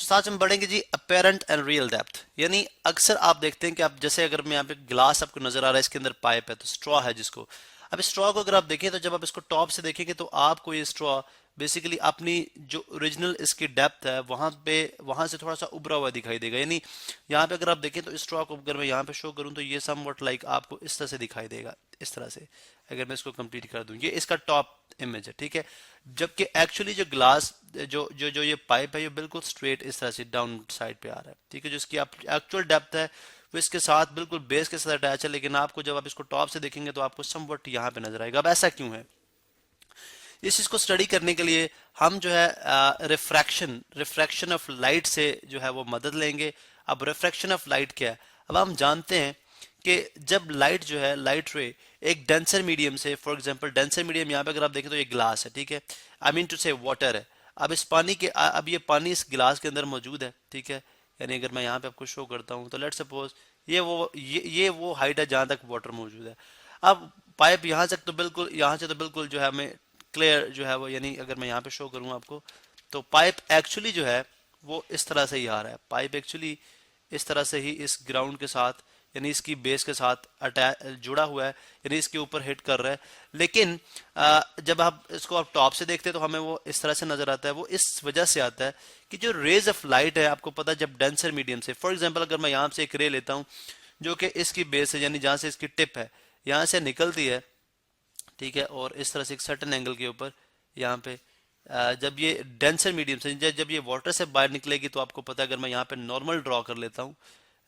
साथ में बढ़ेंगे जी अपेरेंट एंड रियल डेप्थ। यानी अक्सर आप देखते हैं कि आप जैसे अगर मैं यहाँ पे ग्लास आपको नजर आ रहा है, इसके अंदर पाइप है तो स्ट्रॉ है जिसको, अब स्ट्रॉ को अगर आप देखें तो जब आप इसको टॉप से देखेंगे तो आपको ये स्ट्रॉ बेसिकली अपनी जो ओरिजिनल इसकी डेप्थ है वहां से थोड़ा सा उभरा हुआ दिखाई देगा। यानी यहाँ पे अगर आप देखें तो स्ट्रॉ को अगर मैं यहाँ पे शो करूँ तो ये समवट लाइक आपको इस तरह से दिखाई देगा, इस तरह से अगर मैं इसको कंप्लीट कर दूं, ये इसका टॉप इमेज है, ठीक है। जबकि एक्चुअली जो ग्लास जो ये पाइप है ये बिल्कुल स्ट्रेट इस तरह से डाउन साइड पे आ रहा है, ठीक है। जो इसकी एक्चुअल डेप्थ है वो इसके साथ बिल्कुल बेस के साथ अटैच है, लेकिन आपको जब आप इसको टॉप से देखेंगे तो आपको समवट यहाँ पे नजर आएगा। अब ऐसा क्यों है? इस चीज को स्टडी करने के लिए हम जो है रिफ्रैक्शन ऑफ लाइट से जो है वो मदद लेंगे। अब रिफ्रैक्शन ऑफ लाइट क्या है? अब हम जानते हैं कि जब लाइट जो है लाइट रे एक डेंसर मीडियम से, फॉर एग्जांपल डेंसर मीडियम यहाँ पे अगर आप देखें तो ये ग्लास है, ठीक है, आई मीन टू से वाटर है। अब इस पानी के अब ये पानी इस गिलास के अंदर मौजूद है, ठीक है। यानी अगर मैं यहाँ पे आपको शो करता हूँ तो लेट्स सपोज ये वो हाइट है जहाँ तक वाटर मौजूद है। अब पाइप यहाँ से तो बिल्कुल जो है हमें क्लियर जो है वो, यानी अगर मैं यहाँ पे शो करूँ आपको तो पाइप एक्चुअली जो है वो इस तरह से ही आ रहा है। पाइप एक्चुअली इस तरह से ही इस ग्राउंड के साथ यानी इसकी बेस के साथ अटैच जुड़ा हुआ है, यानी इसके ऊपर हिट कर रहा है। लेकिन जब आप इसको आप टॉप से देखते हैं तो हमें वो इस तरह से नजर आता है। वो इस वजह से आता है कि जो रेज ऑफ लाइट है, आपको पता है जब डेंसर मीडियम से, फॉर एग्जांपल अगर मैं यहाँ से एक रे लेता हूँ जो कि इसकी बेस है यानी जहाँ से इसकी टिप है यहाँ से निकलती है, ठीक है, और इस तरह से एक सर्टेन एंगल के ऊपर यहाँ पे जब ये डेंसर मीडियम से जब ये वाटर से बाहर निकलेगी तो आपको पता है, अगर मैं यहाँ पे नॉर्मल ड्रॉ कर लेता हूँ,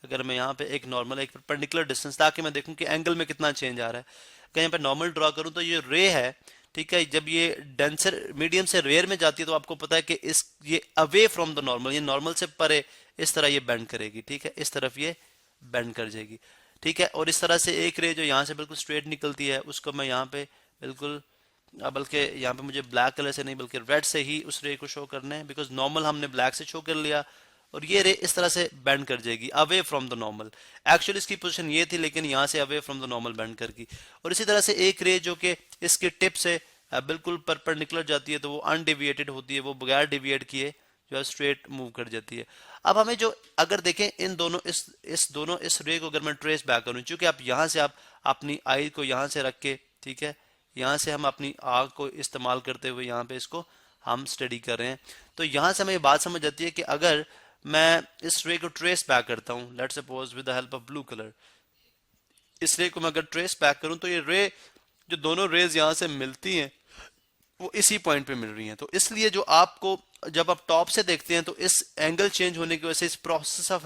अगर मैं यहाँ पे एक नॉर्मल एक परपेंडिकुलर डिस्टेंस ताकि मैं देखूं कि एंगल में कितना चेंज आ रहा है, अगर यहाँ पे नॉर्मल ड्रॉ करूं तो ये रे है, ठीक है, जब ये डेंसर मीडियम से रेयर में जाती है तो आपको पता है कि ये अवे फ्रॉम द नॉर्मल, ये नॉर्मल से परे इस तरह ये बेंड करेगी, ठीक है, इस तरफ ये बेंड कर जाएगी, ठीक है। और इस तरह से एक रे जो यहाँ से बिल्कुल स्ट्रेट निकलती है उसको मैं यहाँ पे बिल्कुल बल्कि यहाँ पे मुझे ब्लैक कलर से नहीं बल्कि रेड से ही उस रे को शो करना है, बिकॉज नॉर्मल हमने ब्लैक से शो कर लिया और ये रे इस तरह से बेंड कर जाएगी away from the normal. Actually इसकी पोजीशन ये थी लेकिन यहाँ से away from the normal bend करगी। और इसी तरह से एक रे जो कि इसके टिप से बिल्कुल परपेंडिकुलर जाती है तो वो अनडिविएटेड होती है, वो बगैर डिविएट किए जो है स्ट्रेट मूव कर जाती है। अब हमें जो अगर देखें इन दोनों इस रे को अगर मैं ट्रेस बैक करूँ, चूंकि आप यहाँ से आप अपनी आई को यहाँ से रख के, ठीक है, यहाँ से हम अपनी आग को इस्तेमाल करते हुए यहाँ पे इसको हम स्टडी कर रहे हैं, तो यहाँ से हमें ये बात समझ आती है कि अगर मैं इस रे को ट्रेस बैक करता हूँ, let's suppose with the help of blue colour, इस रे को मैं अगर ट्रेस बैक करूँ तो ये रे जो दोनों रेज यहाँ से मिलती हैं वो इसी पॉइंट पे मिल रही हैं। तो इसलिए जो आपको जब आप टॉप से देखते हैं तो इस एंगल चेंज होने की वजह से, इस प्रोसेस ऑफ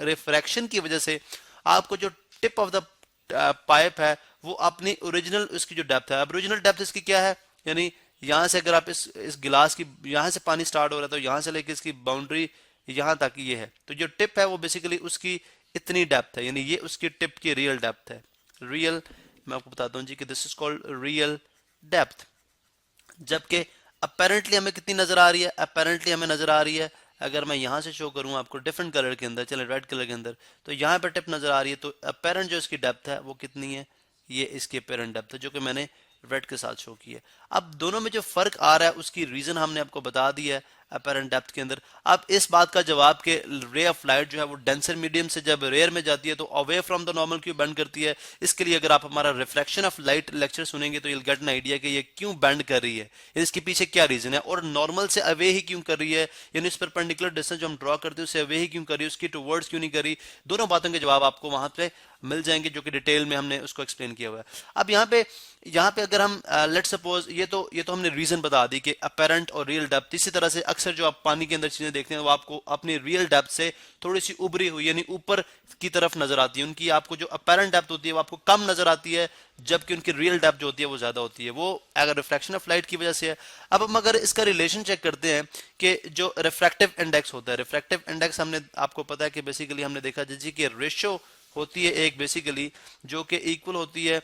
रिफ्रैक्शन की वजह से आपको जो टिप ऑफ द पाइप है वो अपनी ओरिजिनल उसकी जो डेप्थ है, अब ओरिजिनल डेप्थ इसकी क्या है, यानी यहाँ से अगर आप इस गिलास की यहाँ से पानी स्टार्ट हो रहा है तो यहाँ से लेके इसकी बाउंड्री यहाँ तक ये है, तो जो टिप है वो बेसिकली उसकी इतनी डेप्थ है, यानी ये उसकी टिप की रियल डेप्थ है। रियल मैं आपको बताता हूँ जी कि this is called real depth. जबकि अपेरेंटली हमें कितनी नजर आ रही है? अपेरेंटली हमें नजर आ रही है, अगर मैं यहाँ से शो करूँ आपको डिफरेंट कलर के अंदर, चले रेड कलर के अंदर, तो यहाँ पर टिप नजर आ रही है, तो अपेरेंट जो इसकी डेप्थ है वो कितनी है? ये इसकी अपेरेंट डेप्थ है जो कि मैंने रेड के साथ शो की है। अब दोनों में जो फर्क आ रहा है उसकी रीजन हमने आपको बता दी है अपेरेंट डेप्थ के अंदर। अब इस बात का जवाब कि रे ऑफ लाइट जो है वो डेंसर मीडियम से जब रेयर में जाती है तो अवे फ्रॉम द नॉर्मल क्यों बेंड करती है, इसके लिए अगर आप हमारा रिफ्लेक्शन ऑफ लाइट लेक्चर सुनेंगे तो you'll get an idea कि ये क्यों बेंड कर रही है, इसके पीछे क्या रीजन है, और नॉर्मल से अवे ही क्यों कर रही है, यानी इस परपेंडिकुलर डिस्टेंस जो हम ड्रॉ करते हैं उससे अवे ही क्यों कर रही है, उसकी टुवर्ड्स क्यों नहीं कर रही। दोनों बातों के जवाब आपको वहां पे मिल जाएंगे जो कि डिटेल में हमने उसको एक्सप्लेन किया हुआ है। अब यहाँ पे अगर हम लेट सपोज ये तो हमने रीजन बता दी कि अपेरेंट और रियल डेप्थ, इसी तरह से अक्सर जो आप पानी के अंदर चीजें देखते हैं वो आपको अपनी रियल डेप्थ से थोड़ी सी उभरी हुई यानी ऊपर की तरफ नजर आती है, उनकी आपको जो अपेरेंट डेप्थ होती है वो आपको कम नजर आती है, जबकि उनकी रियल डेप्थ जो होती है वो ज्यादा होती है, वो अगर रिफ्लेक्शन ऑफ लाइट की वजह से है। अब हम अगर इसका रिलेशन चेक करते हैं कि जो रिफ्रैक्टिव इंडेक्स होता है, रिफ्रैक्टिव इंडेक्स हमने आपको पता है कि बेसिकली हमने देखा जी कि रेशियो होती है एक बेसिकली जो कि इक्वल होती है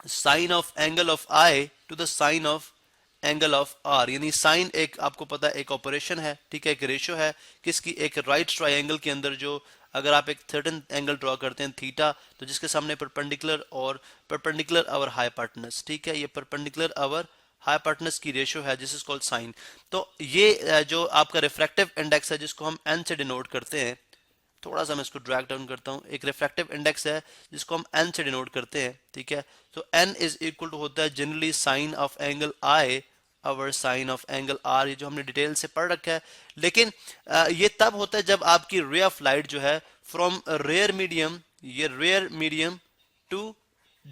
sine of angle of I to the sine of angle of R, यानी साइन एक आपको पता है एक ऑपरेशन है, ठीक है, एक रेशियो है किसकी, एक राइट ट्रायंगल के अंदर जो अगर आप एक सर्टेन एंगल ड्रॉ करते हैं थीटा, तो जिसके सामने परपेंडिकुलर और परपेंडिकुलर अवर हाइपोटेनस, ठीक है, ये परपेंडिकुलर अवर हाइपोटेनस की रेशियो है, जिस इज कॉल्ड साइन। तो ये जो आपका रिफ्रैक्टिव इंडेक्स है जिसको हम एन से डिनोट करते हैं, थोड़ा सा मैं इसको ड्रैग डाउन करता हूँ, एक रिफ्रैक्टिव इंडेक्स है जिसको हम एन से डिनोट करते हैं, ठीक है। तो एन इज इक्वल टू होता है generally sine of angle I over sine of angle R, ये जो हमने डिटेल से पढ़ रखा है। लेकिन ये तब होता है जब आपकी रे ऑफ लाइट जो है फ्रॉम रेयर मीडियम, ये rare medium to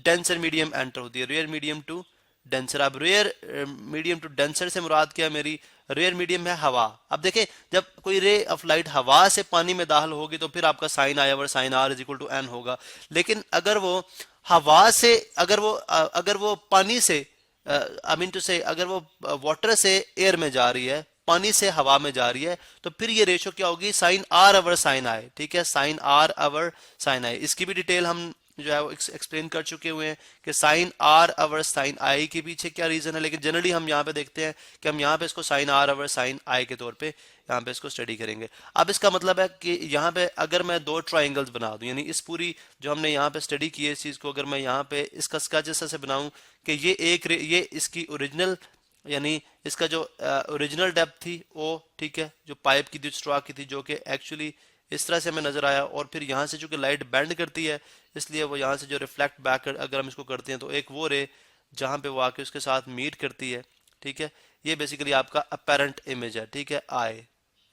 denser medium enter होती है, रेयर मीडियम टू डेंसर। अब रेयर मीडियम टू डेंसर से मुराद क्या है मेरी, रेयर मीडियम है हवा। अब देखें जब कोई रे ऑफ लाइट हवा से पानी में दाखिल होगी तो फिर आपका sine I over sine R is equal to N होगा। लेकिन अगर वो हवा से, अगर वो पानी से, आई मीन टू से, अगर वो वाटर से एयर में जा रही है, पानी से हवा में जा रही है, तो फिर ये रेशो क्या होगी, साइन आर अवर साइन आई, ठीक है, साइन आर अवर साइन आई। इसकी भी डिटेल हम जो है वो एक्सप्लेन कर चुके हुए हैं कि साइन आर अवर साइन आई के पीछे क्या रीजन है। लेकिन जनरली हम यहाँ पे देखते हैं कि हम यहाँ पे इसको साइन आर अवर साइन आई के तौर पे यहाँ पे इसको स्टडी करेंगे। अब इसका मतलब है कि यहाँ पे अगर मैं दो ट्राइंगल्स बना दूं, यानी इस पूरी जो हमने यहाँ पे स्टडी की है इस चीज को अगर मैं यहाँ पे इसका स्केच ऐसे बनाऊं कि ये इसकी ओरिजिनल, यानी इसका जो ओरिजिनल डेप्थ थी ओ, ठीक है, जो पाइप की थी, स्ट्रॉ की थी, जो कि एक्चुअली इस तरह से हमें नजर आया, और फिर यहाँ से चूंकि लाइट बेंड करती है इसलिए वो यहाँ से जो रिफ्लेक्ट बैक अगर हम इसको करते हैं तो एक वो रे जहाँ पे वो आके उसके साथ मीट करती है, ठीक है। ये बेसिकली आपका अपेरेंट इमेज है, ठीक है, आई,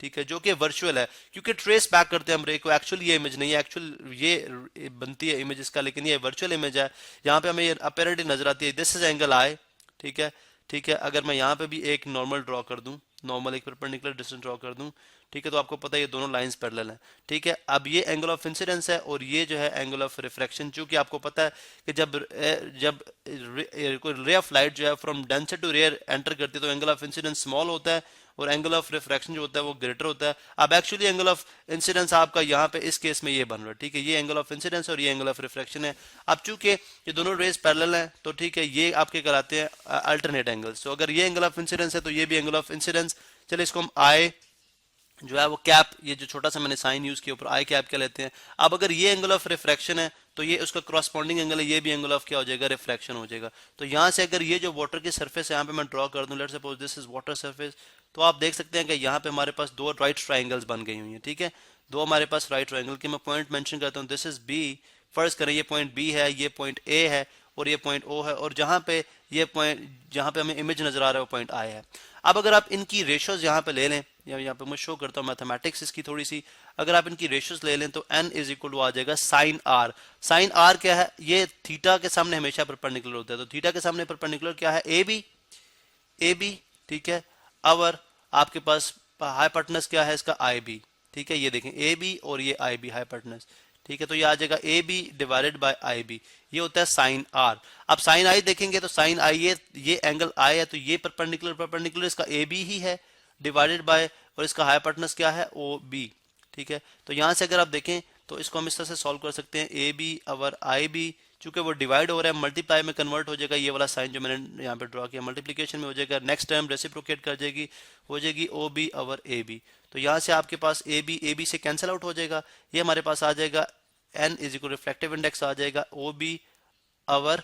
ठीक है, जो कि वर्चुअल है क्योंकि ट्रेस बैक करते हैं हम रे को। एक्चुअल ये इमेज नहीं है, एक्चुअल ये बनती है इमेज इसका, लेकिन ये वर्चुअल इमेज है। यहाँ पे हमें ये अपेरेंटली नजर आती है, दिस इज एंगल आई, ठीक है, ठीक है। अगर मैं यहाँ पे भी एक नॉर्मल ड्रॉ कर दूं, नॉर्मल एक परपेंडिकुलर डिस्टेंस ड्रॉ कर दूं, ठीक है, तो आपको पता है ये दोनों लाइंस पैरेलल हैं, ठीक है। अब ये एंगल ऑफ इंसिडेंस है और ये जो है एंगल ऑफ रिफ्रैक्शन। चूंकि आपको पता है कि जब रे ऑफ लाइट जो है from denser to rare enter करती है तो एंगल ऑफ इंसिडेंस स्मॉल होता है और एंगल ऑफ रिफ्रैक्शन जो होता है वो ग्रेटर होता है। अब एक्चुअली एंगल ऑफ इंसिडेंस आपका यहाँ पे इस केस में ये बन रहा है, ठीक है, ये एंगल ऑफ इंसिडेंस और ये एंगल ऑफ रिफ्रैक्शन है। अब चूंकि ये दोनों रेज पैरेलल हैं तो ठीक है, ये आपके कहलाते हैं अल्टरनेट एंगल्स। तो अगर ये एंगल ऑफ इंसिडेंस है तो ये भी एंगल ऑफ इंसिडेंस। चलिए इसको हम आई जो है वो कैप, ये जो छोटा सा मैंने साइन यूज किया ऊपर, आई कैप क्या लेते हैं। अब अगर ये एंगल ऑफ रिफ्रैक्शन है तो ये उसका करस्पॉन्डिंग एंगल है, ये भी एंगल ऑफ क्या हो जाएगा, रिफ्रैक्शन हो जाएगा। तो यहाँ से अगर ये जो वाटर की सरफेस है यहाँ पे मैं ड्रॉ कर दूं, let's suppose this is water surface, तो आप देख सकते हैं कि यहाँ पे हमारे पास दो राइट ट्राइंगल्स बन गई हुई हैं, ठीक है, दो हमारे पास राइट ट्राइंगल की मैं पॉइंट मेंशन करता हूँ, दिस इज बी, फर्ज करें ये पॉइंट बी है, ये पॉइंट ए है और ये पॉइंट ओ है, और जहां पे ये पॉइंट, जहां पे हमें इमेज नजर आ रहा है वो पॉइंट आई है। अब अगर आप इनकी रेशियोज यहाँ पे ले लें, या यहाँ पे मैं शो करता हूँ मैथमेटिक्स इसकी थोड़ी सी, अगर आप इनकी रेशियोज ले लें तो n इज इक्वल टू आ जाएगा साइन आर। साइन आर क्या है, ये थीटा के सामने हमेशा परपेंडिकुलर होता है, तो थीटा के सामने परपेंडिकुलर क्या है, ए बी, ठीक है, और आपके पास हाइपोटेनस क्या है इसका, आई बी, ठीक है, ये देखें ए बी और ये आई बी हाइपोटेनस, ठीक है, तो ये आ जाएगा A B divided by I B, ये होता है साइन आर। अब साइन आई देखेंगे तो साइन आई ये एंगल आई है तो ये परपेंडिकुलर इसका ए बी ही है डिवाइडेड बाय, और इसका हाइपोटेनस क्या है, ओ बी, ठीक है। तो यहां से अगर आप देखें तो इसको हम इस तरह से सॉल्व कर सकते हैं, A B over I B, चूंकि वो डिवाइड हो रहा है मल्टीप्लाई में कन्वर्ट हो जाएगा, ये वाला साइन जो मैंने यहाँ पे ड्रॉ किया मल्टीप्लिकेशन में हो जाएगा, नेक्स्ट टर्म रेसिप्रोकेट कर जाएगी, हो जाएगी ओ बी अवर ए बी। तो यहाँ से आपके पास ए बी से कैंसिल आउट हो जाएगा, ये हमारे पास आ जाएगा N is equal reflective index आ जाएगा O B over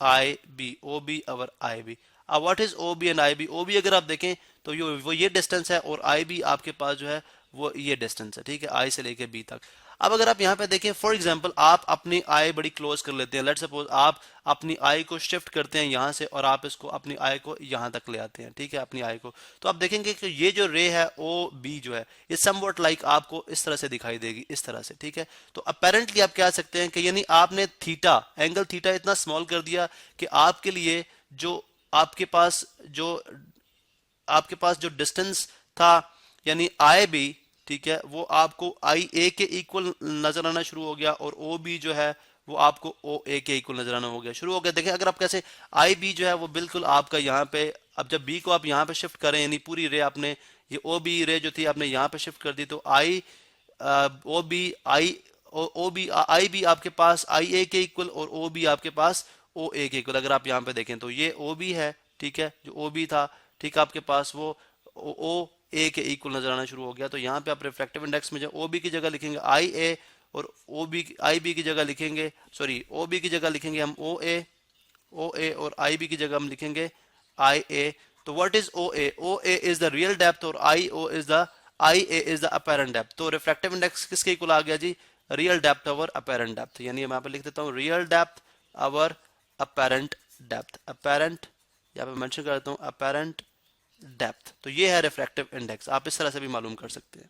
I B, O B over I B. अब what is O B and I B, O B अगर आप देखें तो वो ये डिस्टेंस है और आई बी आपके पास जो है वो ये डिस्टेंस है, ठीक है, आई से लेके बी तक। अब अगर आप यहाँ पे देखें फॉर एग्जांपल आप अपनी आई बड़ी क्लोज कर लेते हैं, लेट्स सपोज आप अपनी आई को शिफ्ट करते हैं यहाँ से और आप इसको अपनी आई को यहाँ तक ले आते हैं, ठीक है, अपनी आई को, तो आप देखेंगे कि ये जो रे है ओ बी जो है ये समवट लाइक आपको इस तरह से दिखाई देगी, इस तरह से, ठीक है। तो अपेरेंटली आप कह सकते हैं कि यानी आपने थीटा, एंगल थीटा इतना स्मॉल कर दिया कि आपके लिए जो आपके पास जो डिस्टेंस था यानी आई बी, ठीक है, वो आपको आई ए के इक्वल नजर आना शुरू हो गया और ओ बी जो है वो आपको ओ ए के इक्वल नजर आना हो गया शुरू हो गया। देखिए अगर आप कैसे आई बी जो है वो बिल्कुल आपका यहाँ पे, अब जब बी को आप यहाँ पे शिफ्ट करें यानी पूरी रे आपने ये ओ बी रे जो थी आपने यहाँ पे शिफ्ट कर दी तो I O B I O B I B आपके पास आई ए के इक्वल और ओ बी आपके पास ओ ए के इक्वल। अगर आप यहाँ पे देखें तो ये ओ बी है, ठीक है, जो ओ बी था, ठीक है, आपके पास वो ओ ए के इक्वल नजर आना शुरू हो गया। तो यहाँ पे आप रिफ्रैक्टिव इंडेक्स में जो ओ बी की जगह लिखेंगे आई ए और ओ बी आई बी की जगह लिखेंगे, सॉरी ओ बी की जगह लिखेंगे हम ओ ए और आई बी की जगह हम लिखेंगे आई ए, तो what is O A? O A is the real depth और I A is the apparent depth. तो रिफ्रैक्टिव इंडेक्स किसके इक्वल आ गया जी? Real depth over apparent depth. यानी मैं यहाँ पे लिख देता हूँ real depth over apparent depth, apparent यहाँ पे मेंशन कर देता हूँ अपेरेंट डेप्थ। तो ये है रिफ्रैक्टिव इंडेक्स, आप इस तरह से भी मालूम कर सकते हैं।